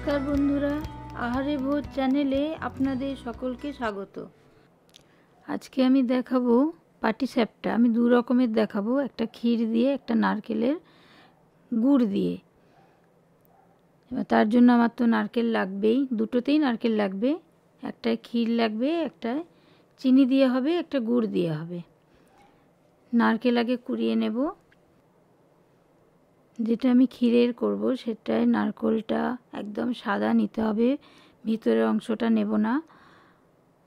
নমস্কার বন্ধুরা, আহারে ভোজ চ্যানেলে আপনাদের সকলকে স্বাগত। আজকে আমি দেখাবো পাটিসাপটা। আমি দু রকমের দেখাবো, একটা ক্ষীর দিয়ে, একটা নারকেলের গুড় দিয়ে। এবার তার জন্য আমার তো নারকেল লাগবেই, দুটোতেই নারকেল লাগবে। একটায় ক্ষীর লাগবে, একটায় চিনি দিয়ে হবে, একটা গুড় দিয়ে হবে। নারকেল আগে কুড়িয়ে নেব। যেটা আমি ক্ষীরের করব সেটায় নারকেলটা একদম সাদা নিতে হবে, ভিতরের অংশটা নেব না।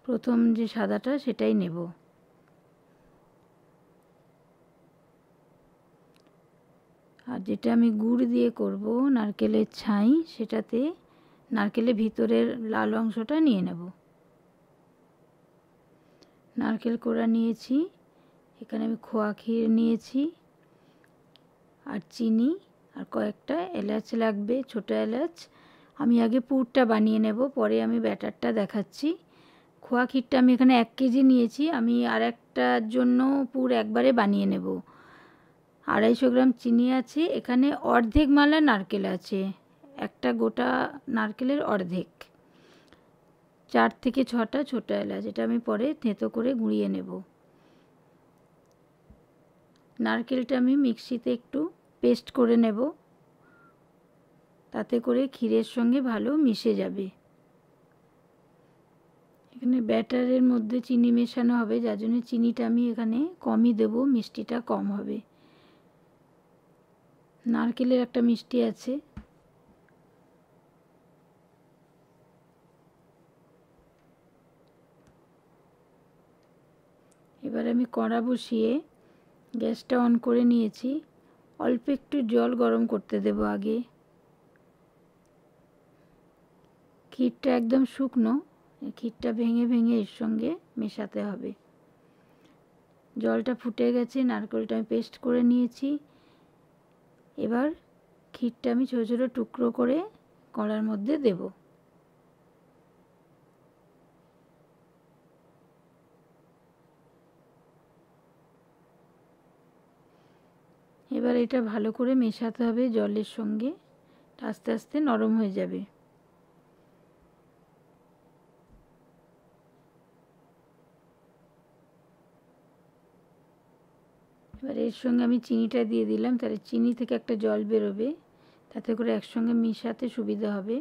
প্রথম যে সাদাটা সেটাই নেব। আর যেটা আমি গুড় দিয়ে করব, নারকেলের ছাই, সেটাতে নারকেলের ভিতরের লাল অংশটা নিয়ে নেব। নারকেল কোড়া নিয়েছি, এখানে আমি খোয়া ক্ষীর নিয়েছি, আর চিনি, আর কয়েকটা এলাচ লাগবে, ছোটো এলাচ। আমি আগে পুরটা বানিয়ে নেব, পরে আমি ব্যাটারটা দেখাচ্ছি। খোয়া ক্ষীরটা আমি এখানে 1 কেজি নিয়েছি। আমি আর একটার জন্য পুর একবারে বানিয়ে নেব। 250 গ্রাম চিনি আছে, এখানে অর্ধেক মালা নারকেল আছে, একটা গোটা নারকেলের অর্ধেক, 4 থেকে 6টা ছোটো এলাচ। এটা আমি পরে থেঁতো করে গুঁড়িয়ে নেব। নারকেলটা আমি মিক্সিতে একটু পেস্ট করে নেব, তাতে করে ক্ষীরের সঙ্গে ভালো মিশে যাবে। এখানে ব্যাটারের মধ্যে চিনি মেশানো হবে, যার জন্য চিনিটা আমি এখানে কমই দেব, মিষ্টিটা কম হবে। নারকেলের একটা মিষ্টি আছে। এবার আমি কড়া বসিয়ে গ্যাসটা অন করে নিয়েছি। অল্প একটু জল গরম করতে দেব আগে। ক্ষীরটা একদম শুকনো, ক্ষীরটা ভেঙে ভেঙে এর সঙ্গে মেশাতে হবে। জলটা ফুটে গেছে, নারকেলটা আমি পেস্ট করে নিয়েছি। এবার ক্ষীরটা আমি ছোটো ছোটো টুকরো করে কড়ার মধ্যে দেব। এবার এটা ভালো করে মেশাতে হবে জলের সঙ্গে, আস্তে আস্তে নরম হয়ে যাবে। এবার এর সঙ্গে আমি চিনিটা দিয়ে দিলাম, তাহলে চিনি থেকে একটা জল বেরোবে, তাতে করে একসঙ্গে মিশাতে সুবিধা হবে।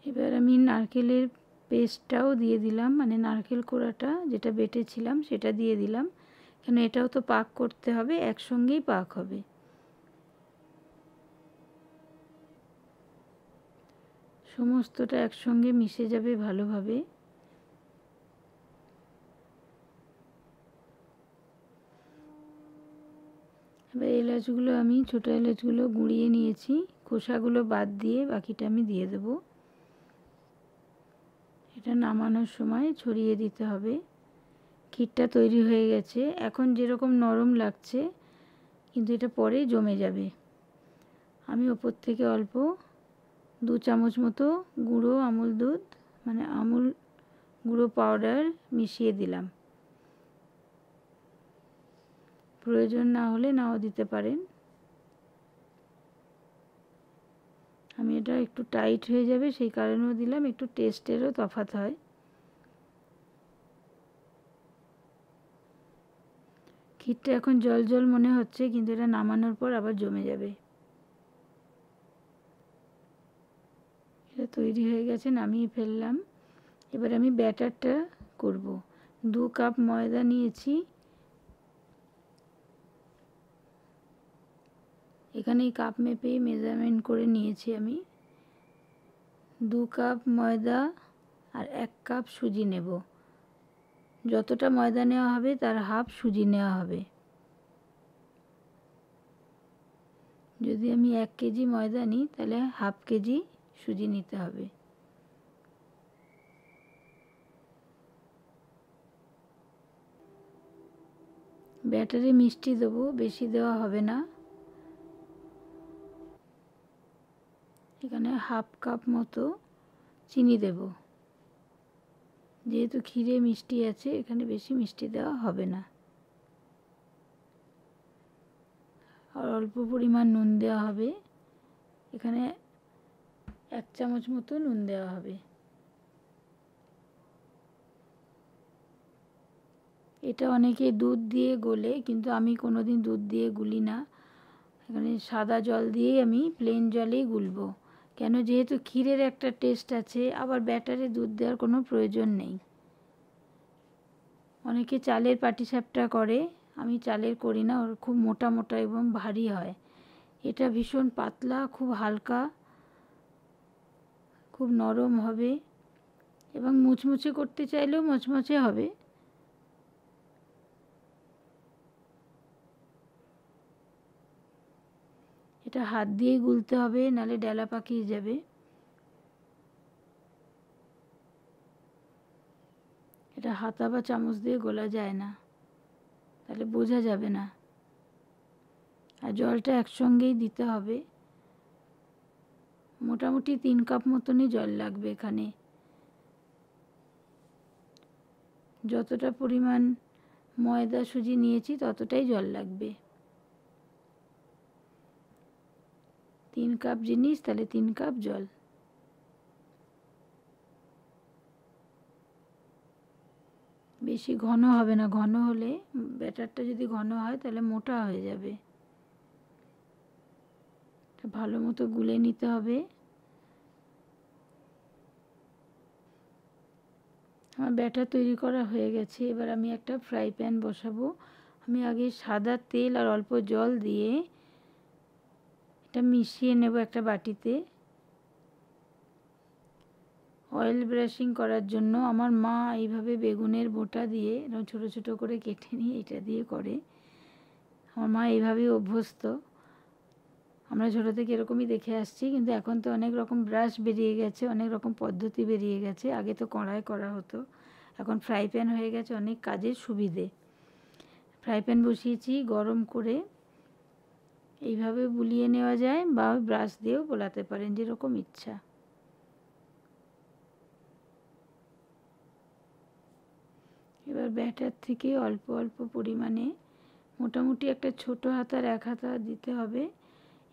এবার আমি নারকেলের পেস্টটাও দিয়ে দিলাম, মানে নারকেল কোড়াটা যেটা বেটেছিলাম সেটা দিয়ে দিলাম, কেন এটাও তো পাক করতে হবে, একসঙ্গেই পাক হবে। সমস্তটা একসঙ্গে মিশে যাবে ভালোভাবে। এবার এলাচগুলো আমি ছোটো এলাচগুলো গুঁড়িয়ে নিয়েছি, খোসাগুলো বাদ দিয়ে বাকিটা আমি দিয়ে দেব। এটা নামানোর সময় ছড়িয়ে দিতে হবে। ক্ষীরটা তৈরি হয়ে গেছে, এখন যেরকম নরম লাগছে, কিন্তু এটা পরে জমে যাবে। আমি ওপর থেকে অল্প 2 চামচ মতো গুঁড়ো আমুল দুধ, মানে আমুল গুঁড়ো পাউডার মিশিয়ে দিলাম। প্রয়োজন না হলে নাও দিতে পারেন। আমি এটা একটু টাইট হয়ে যাবে সেই কারণেও দিলাম, একটু টেস্টেরও তফাৎ হয়। ক্ষীরটা এখন জল জল মনে হচ্ছে, কিন্তু এটা নামানোর পর আবার জমে যাবে। এটা তৈরি হয়ে গেছে, নামিয়ে ফেললাম। এবার আমি ব্যাটারটা করব। 2 কাপ ময়দা নিয়েছি, এখানে এই কাপ মেপেই মেজারমেন্ট করে নিয়েছি আমি। 2 কাপ ময়দা আর 1 কাপ সুজি নেব। যতটা ময়দা নেওয়া হবে তার হাফ সুজি নেওয়া হবে। যদি আমি 1 কেজি ময়দা নিই তাহলে হাফ কেজি সুজি নিতে হবে। ব্যাটারে মিষ্টি দেবো, বেশি দেওয়া হবে না। এখানে হাফ কাপ মতো চিনি দেব। যেহেতু ক্ষীরে মিষ্টি আছে, এখানে বেশি মিষ্টি দেওয়া হবে না। আর অল্প পরিমাণ নুন দেওয়া হবে, এখানে 1 চামচ মতো নুন দেওয়া হবে। এটা অনেকে দুধ দিয়ে গোলে, কিন্তু আমি কোনোদিন দুধ দিয়ে গুলি না। এখানে সাদা জল দিয়েই আমি প্লেন জলেই গুলবো, কেন যেহেতু ক্ষীরের একটা টেস্ট আছে, আবার ব্যাটারে দুধ দেওয়ার কোনো প্রয়োজন নেই। অনেকে চালের পাটিসাপটা করে, আমি চালের করি না, ওর খুব মোটা মোটা এবং ভারী হয়। এটা ভীষণ পাতলা, খুব হালকা, খুব নরম হবে এবং মুচমুচে করতে চাইলেও মচমচে হবে। এটা হাত দিয়েই গুলতে হবে, নালে ডেলা পাকিয়ে যাবে। এটা হাতা বা চামচ দিয়ে গোলা যায় না, তাহলে বোঝা যাবে না। আর জলটা একসঙ্গেই দিতে হবে, মোটামুটি 3 কাপ মতনই জল লাগবে এখানে। যতটা পরিমাণ ময়দা সুজি নিয়েছি ততটাই জল লাগবে। 3 কাপ জিনিস, তাহলে 3 কাপ জল। বেশি ঘন হবে না, ঘন হলে ব্যাটারটা যদি ঘন হয় তাহলে মোটা হয়ে যাবে। ভালো মতো গুলে নিতে হবে। আমার ব্যাটার তৈরি করা হয়ে গেছে, এবার আমি একটা ফ্রাই প্যান বসাবো। আমি আগে সাদা তেল আর অল্প জল দিয়ে এটা মিশিয়ে নেব একটা বাটিতে। অয়েল ব্রাশিং করার জন্য আমার মা এইভাবে বেগুনের বোটা দিয়ে এরকম ছোটো ছোটো করে কেটে নিয়ে এটা দিয়ে করে। আমার মা এইভাবেই অভ্যস্ত, আমরা ছোটো থেকে এরকমই দেখে আসছি। কিন্তু এখন তো অনেক রকম ব্রাশ বেরিয়ে গেছে, অনেক রকম পদ্ধতি বেরিয়ে গেছে। আগে তো কড়াই করা হতো, এখন ফ্রাই প্যান হয়ে গেছে, অনেক কাজের সুবিধে। ফ্রাই প্যান বসিয়েছি, গরম করে এইভাবে বুলিয়ে নেওয়া যায় বা ব্রাশ দিয়েও বোলাতে পারেন, যেরকম ইচ্ছা। এবার ব্যাটার থেকে অল্প অল্প পরিমাণে, মোটামুটি একটা ছোটো হাতার 1 হাতা দিতে হবে।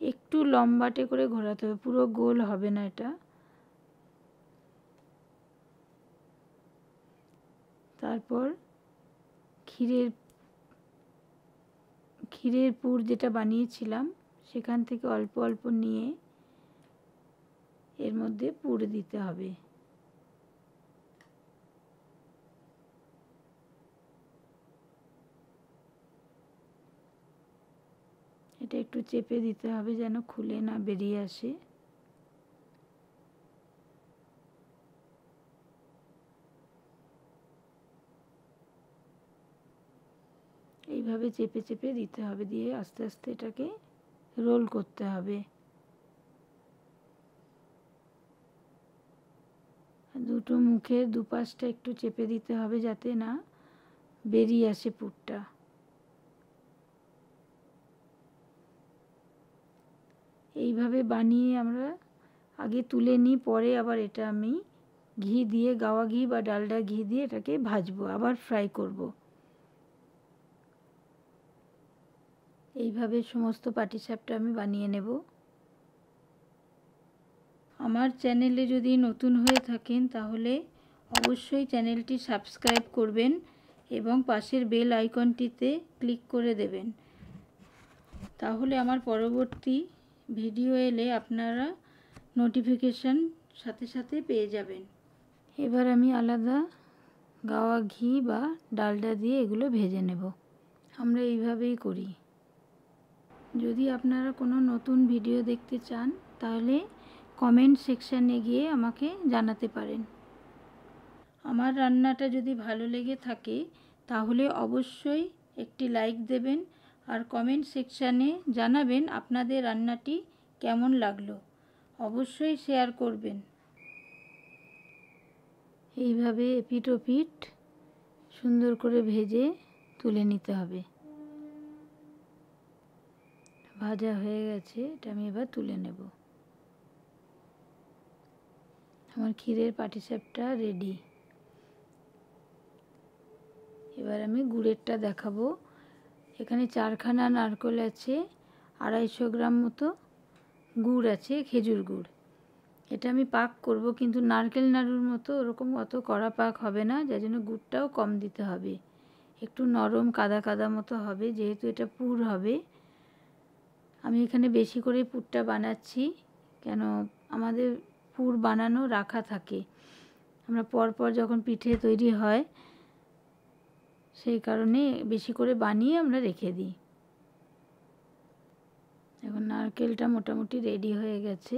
একটু লম্বাটে করে ঘোরাতে হবে, পুরো গোল হবে না এটা। তারপর ক্ষীরের পুর যেটা বানিয়েছিলাম সেখান থেকে অল্প অল্প নিয়ে এর মধ্যে পুর দিতে হবে। এটা একটু চেপে দিতে হবে যেন খুলে না বেরিয়ে আসে। এইভাবে চেপে চেপে দিতে হবে, দিয়ে আস্তে আস্তে এটাকে রোল করতে হবে। দুটো মুখের দুপাশটা একটু চেপে দিতে হবে যাতে না বেরিয়ে আসে পুরটা। এইভাবে বানিয়ে আমরা আগে তুলে নিই, পরে আবার এটা আমি ঘি দিয়ে, গাওয়া ঘি বা ডালডা ঘি দিয়ে এটাকে ভাজবো, আবার ফ্রাই করব। এইভাবে সমস্ত পাটিসাপটা আমি বানিয়ে নেব। আমার চ্যানেলে যদি নতুন হয়ে থাকেন তাহলে অবশ্যই চ্যানেলটি সাবস্ক্রাইব করবেন এবং পাশের বেল আইকনটিতে ক্লিক করে দেবেন, তাহলে আমার পরবর্তী ভিডিও এলে আপনারা নোটিফিকেশান সাথে সাথে পেয়ে যাবেন। এবার আমি আলাদা গাওয়া ঘি বা ডালডা দিয়ে এগুলো ভেজে নেব। আমরা এইভাবেই করি। যদি আপনারা কোনো নতুন ভিডিও দেখতে চান তাহলে কমেন্ট সেকশানে গিয়ে আমাকে জানাতে পারেন। আমার রান্নাটা যদি ভালো লেগে থাকে তাহলে অবশ্যই একটি লাইক দেবেন আর কমেন্ট সেকশানে জানাবেন আপনাদের রান্নাটি কেমন লাগলো। অবশ্যই শেয়ার করবেন। এইভাবে এপিঠ ওপিঠ সুন্দর করে ভেজে তুলে নিতে হবে। ভাজা হয়ে গেছে, এটা আমি এবার তুলে নেব। আমার ক্ষীরের পাটিসাপটা রেডি। এবার আমি গুড়েরটা দেখাবো। এখানে 4খানা নারকেল আছে, 250 গ্রাম মতো গুড় আছে, খেজুর গুড়। এটা আমি পাক করব, কিন্তু নারকেল নাড়ুর মতো ওরকম অত কড়া পাক হবে না, যার জন্য গুড়টাও কম দিতে হবে। একটু নরম কাদা কাদা মতো হবে, যেহেতু এটা পুর হবে। আমি এখানে বেশি করে পুরটা বানাচ্ছি, কেন আমাদের পুর বানানো রাখা থাকে, আমরা পরপর যখন পিঠে তৈরি হয় সেই কারণে বেশি করে বানিয়ে আমরা রেখে দিই। এখন নারকেলটা মোটামুটি রেডি হয়ে গেছে।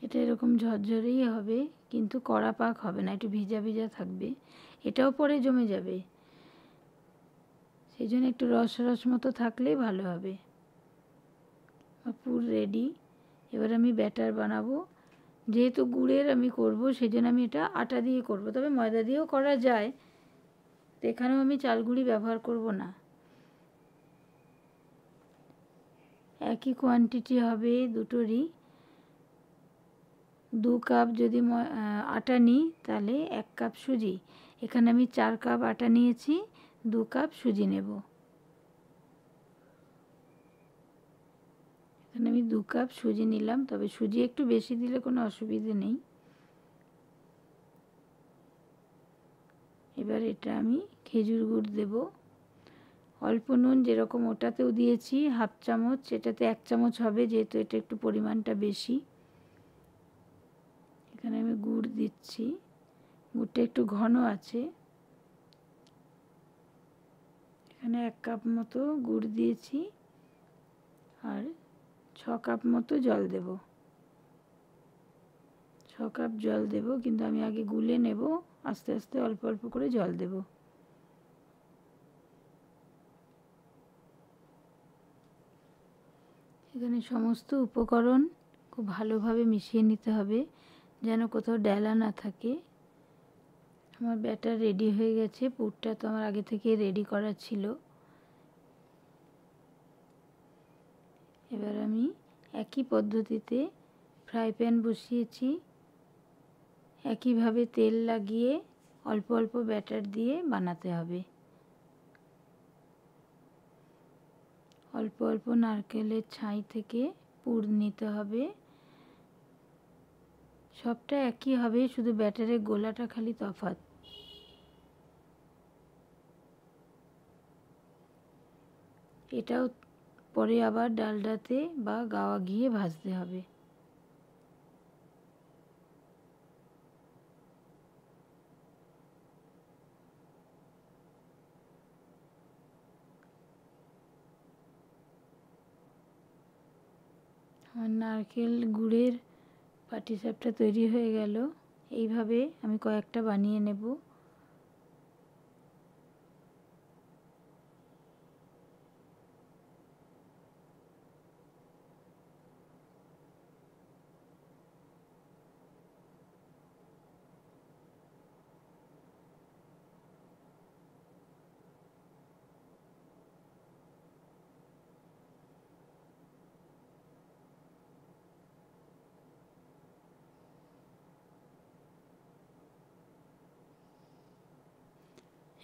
এটা এরকম ঝরঝরেই হবে, কিন্তু কড়া পাক হবে না, একটু ভিজা ভিজা থাকবে। এটাও পরে জমে যাবে, সেই জন্য একটু রস রস মতো থাকলেই ভালো হবে। পুর রেডি। এবার আমি ব্যাটার বানাবো। যেহেতু গুড়ের আমি করব, সেই জন্য আমি এটা আটা দিয়ে করব, তবে ময়দা দিয়েও করা যায়। তো এখানেও আমি চালগুঁড়ি ব্যবহার করব না। একই কোয়ান্টিটি হবে দুটোরই। 2 কাপ যদি আটা নিই তাহলে 1 কাপ সুজি। এখানে আমি 4 কাপ আটা নিয়েছি, 2 কাপ সুজি নেব। এখানে আমি 2 কাপ সুজি নিলাম, তবে সুজি একটু বেশি দিলে কোনো অসুবিধে নেই। এবার এটা আমি খেজুর গুড় দেব। অল্প নুন, যেরকম ওটাতেও দিয়েছি 1/2 চামচ, এটাতে 1 চামচ হবে, যেহেতু এটা একটু পরিমাণটা বেশি। এখানে আমি গুড় দিচ্ছি, গুড়টা একটু ঘন আছে। এখানে 1 কাপ মতো গুড় দিয়েছি, আর 6 কাপ মতো জল দেব। 6 কাপ জল দেব, কিন্তু আমি আগে গুলে নেব, আস্তে আস্তে অল্প অল্প করে জল দেব। এখানে সমস্ত উপকরণ খুব ভালোভাবে মিশিয়ে নিতে হবে, যেন কোথাও ডেলা না থাকে। আমার ব্যাটার রেডি হয়ে গেছে। পুরটা তো আমার আগে থেকে রেডি করা ছিল। এবার আমি একই পদ্ধতিতে ফ্রাই প্যান বসিয়েছি, একইভাবে তেল লাগিয়ে অল্প অল্প ব্যাটার দিয়ে বানাতে হবে। অল্প অল্প নারকেলের ছাই থেকে পুর নিতে হবে। সবটা একই হবে, শুধু ব্যাটারের গোলাটা খালি তফাৎ। এটাও পরে আবার ডালডাতে বা গাওয়া ঘিয়ে ভাজতে হবে। আমার নারকেল গুড়ের পাটিসাপটা তৈরি হয়ে গেল। এইভাবে আমি কয়েকটা বানিয়ে নেব।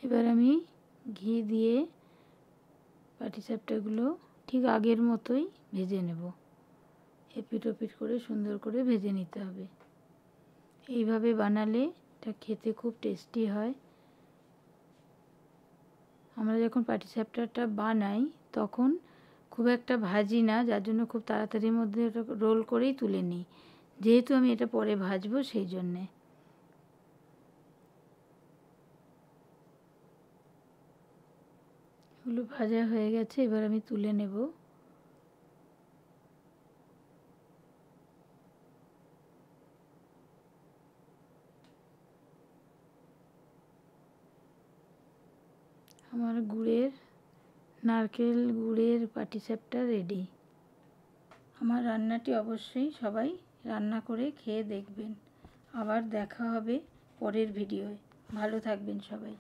এবার আমি ঘি দিয়ে পাটিসাপটাগুলো ঠিক আগের মতোই ভেজে নেব। এপিট ওপিট করে সুন্দর করে ভেজে নিতে হবে। এইভাবে বানালে এটা খেতে খুব টেস্টি হয়। আমরা যখন পাটিসাপটাটা বানাই তখন খুব একটা ভাজি না, যার জন্য খুব তাড়াতাড়ির মধ্যে ওটা রোল করেই তুলে নিই, যেহেতু আমি এটা পরে ভাজবো সেই জন্যে। এগুলো ভাজা হয়ে গেছে, এবার আমি তুলে নেব। আমার নারকেল গুড়ের পাটিসাপটা রেডি। আমার রান্নাটি অবশ্যই সবাই রান্না করে খেয়ে দেখবেন। আবার দেখা হবে পরের ভিডিওয়। ভালো থাকবেন সবাই।